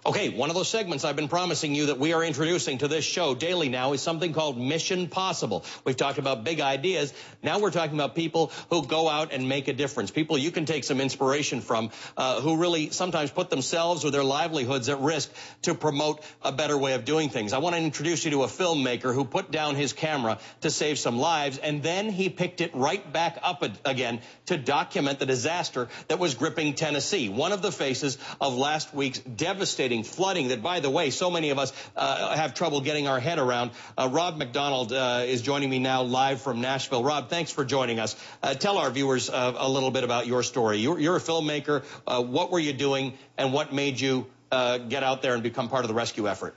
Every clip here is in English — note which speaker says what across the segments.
Speaker 1: Okay, one of those segments I've been promising you that we are introducing to this show daily now is something called Mission Possible. We've talked about big ideas. Now we're talking about people who go out and make a difference. People you can take some inspiration from who really sometimes put themselves or their livelihoods at risk to promote a better way of doing things. I want to introduce you to a filmmaker who put down his camera to save some lives, and then he picked it right back up again to document the disaster that was gripping Tennessee. One of the faces of last week's devastating flooding that, by the way, so many of us have trouble getting our head around. Rob McDonald is joining me now live from Nashville. Rob, thanks for joining us. Tell our viewers a little bit about your story. You're a filmmaker. What were you doing, and what made you get out there and become part of the rescue effort?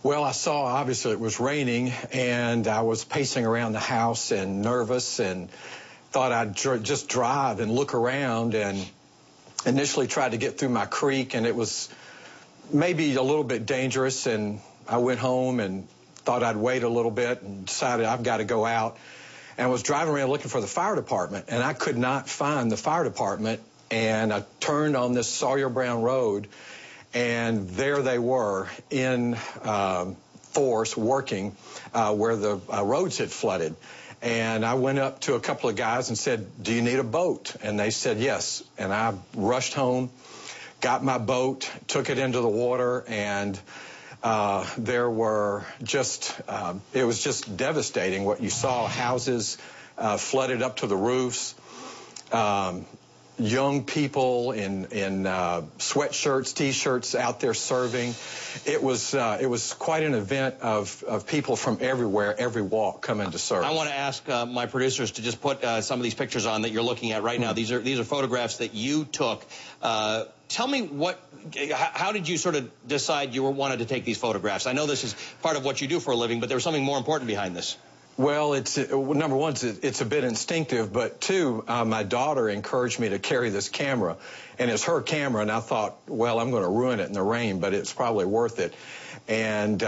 Speaker 2: Well, I saw, obviously, it was raining, and I was pacing around the house and nervous and thought I'd just drive and look around, and initially tried to get through my creek, and it was maybe a little bit dangerous, and I went home and thought I'd wait a little bit and decided I've got to go out, and was driving around looking for the fire department, and I could not find the fire department, and I turned on this Sawyer Brown Road, and there they were in force working where the roads had flooded. And I went up to a couple of guys and said, "Do you need a boat?" And they said yes. And I rushed home, got my boat, took it into the water, and there were just, it was just devastating what you saw. Houses flooded up to the roofs, young people in sweatshirts, T-shirts out there serving. It was quite an event of people from everywhere, every walk coming to serve.
Speaker 1: I want to ask my producers to just put some of these pictures on that you're looking at right now. These are photographs that you took. Tell me how did you sort of decide you wanted to take these photographs? I know this is part of what you do for a living, but there was something more important behind this.
Speaker 2: Well, number one, it's a bit instinctive, but two, my daughter encouraged me to carry this camera, and it's her camera, and I thought, well, I'm going to ruin it in the rain, but it's probably worth it. And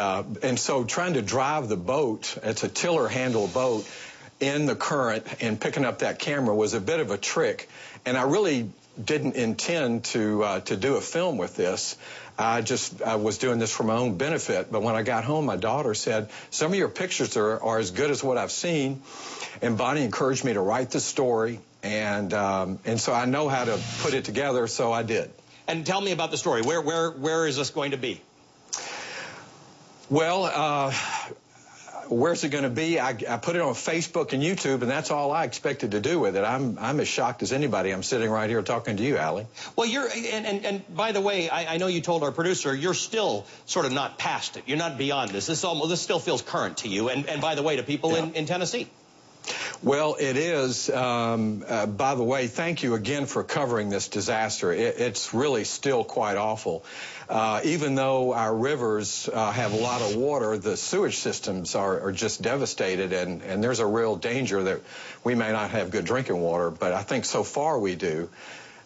Speaker 2: so trying to drive the boat, it's a tiller handle boat, in the current and picking up that camera was a bit of a trick, and I really didn't intend to do a film with this. I was doing this for my own benefit, but when I got home, my daughter said, "Some of your pictures are as good as what I've seen," and Bonnie encouraged me to write the story, and so I know how to put it together, so I did.
Speaker 1: And tell me about the story. Where is this going to be?
Speaker 2: Well, where's it going to be? I put it on Facebook and YouTube, and that's all I expected to do with it. I'm as shocked as anybody. I'm sitting right here talking to you, Allie.
Speaker 1: Well, and by the way, I know you told our producer you're still sort of not past it. You're not beyond this. This still feels current to you. And by the way, to people in Tennessee.
Speaker 2: Well, it is. By the way, thank you again for covering this disaster. It's really still quite awful. Even though our rivers have a lot of water, the sewage systems are just devastated, and there's a real danger that we may not have good drinking water, but I think so far we do.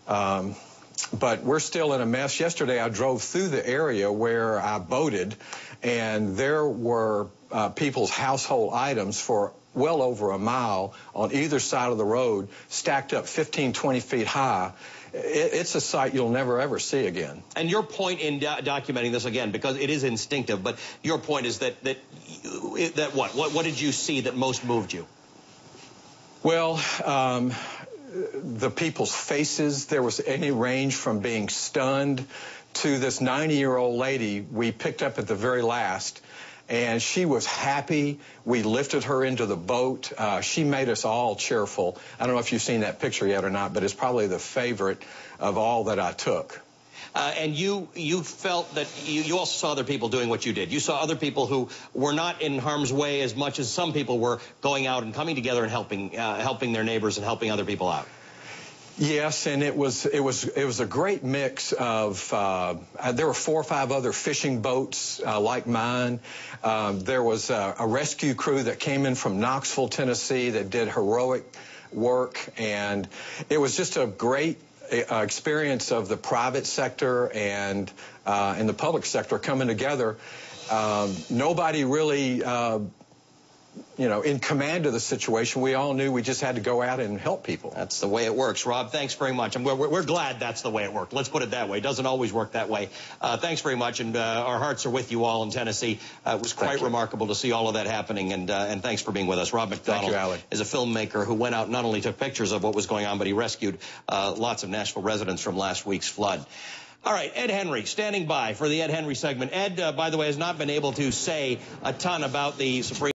Speaker 2: But we're still in a mess. Yesterday I drove through the area where I boated, and there were people's household items for well over a mile on either side of the road, stacked up 15, 20 feet high. It's a sight you'll never, ever see again. And
Speaker 1: your point in documenting this, again, because it is instinctive, but your point is that what did you see that most moved you? Well,
Speaker 2: the people's faces. There was any range from being stunned to this 90-year-old lady we picked up at the very last, and she was happy. We lifted her into the boat. She made us all cheerful. I don't know if you've seen that picture yet or not, but it's probably the favorite of all that I took.
Speaker 1: And you felt that you also saw other people doing what you did. You saw other people who were not in harm's way as much as some people were, going out and coming together and helping their neighbors and helping other people out.
Speaker 2: Yes, and it was a great mix of, there were 4 or 5 other fishing boats like mine. There was a rescue crew that came in from Knoxville, Tennessee that did heroic work, and it was just a great experience of the private sector and the public sector coming together. Nobody really in command of the situation. We all knew we just had to go out and help people.
Speaker 1: That's the way it works. Rob, thanks very much. And we're glad that's the way it worked. Let's put it that way. It doesn't always work that way. Thanks very much, and our hearts are with you all in Tennessee. It was quite remarkable to see all of that happening, and thanks for being with us. Rob McDonald is a filmmaker who went out, not only took pictures of what was going on, but he rescued lots of Nashville residents from last week's flood. All right, Ed Henry, standing by for the Ed Henry segment. Ed, by the way, has not been able to say a ton about the Supreme